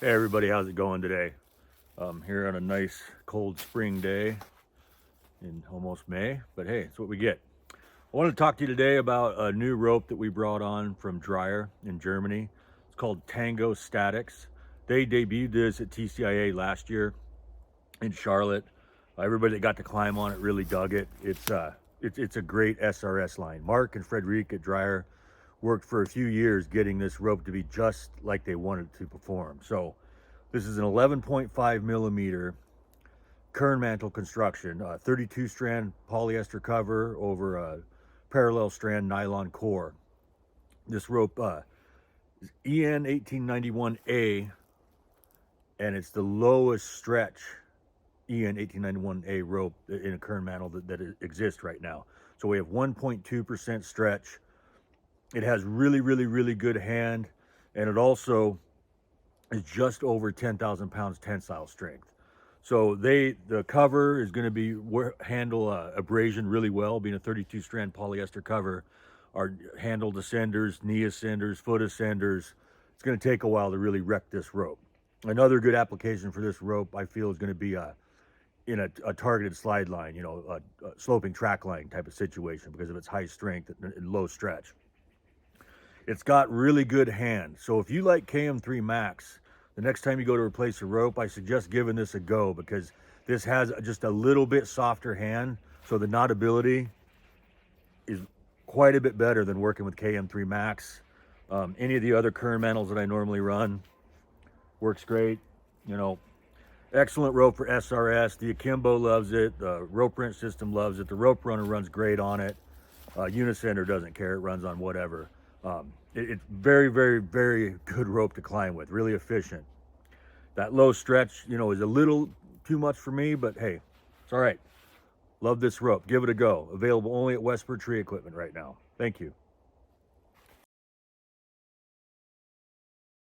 Hey everybody, how's it going today? Here on a nice cold spring day in almost May, but hey, it's what we get. I wanted to talk to you today about a new rope that we brought on from Drayer in Germany. It's called Tango STATX. They debuted this at TCIA last year in Charlotte. Everybody that got to climb on it really dug it. It's a great SRS line. Mark and Frederic at Drayer worked for a few years getting this rope to be just like they wanted it to perform. So this is an 11.5 millimeter kernmantle construction, 32 strand polyester cover over a parallel strand nylon core. This rope is EN 1891A, and it's the lowest stretch EN 1891A rope in a kernmantle that exists right now. So we have 1.2% stretch. It has really good hand, and it also is just over 10,000 pounds tensile strength. So the cover is going to be handle abrasion really well, being a 32 strand polyester cover. Our handle descenders, knee ascenders, foot ascenders. It's going to take a while to really wreck this rope. Another good application for this rope, I feel, is going to be in a targeted slide line, a sloping track line type of situation because of its high strength and low stretch. It's got really good hand. So if you like KM3 Max, the next time you go to replace a rope, I suggest giving this a go because this has just a little bit softer hand. So the knotability is quite a bit better than working with KM3 Max. Any of the other kernmantles that I normally run works great. Excellent rope for SRS. The Akimbo loves it. The rope wrench system loves it. The rope runner runs great on it. Unisender doesn't care. It runs on whatever. It's very good rope to climb with. Really efficient. That low stretch, is a little too much for me, but hey, it's all right. Love this rope. Give it a go. Available only at WesSpur Tree Equipment right now. Thank you.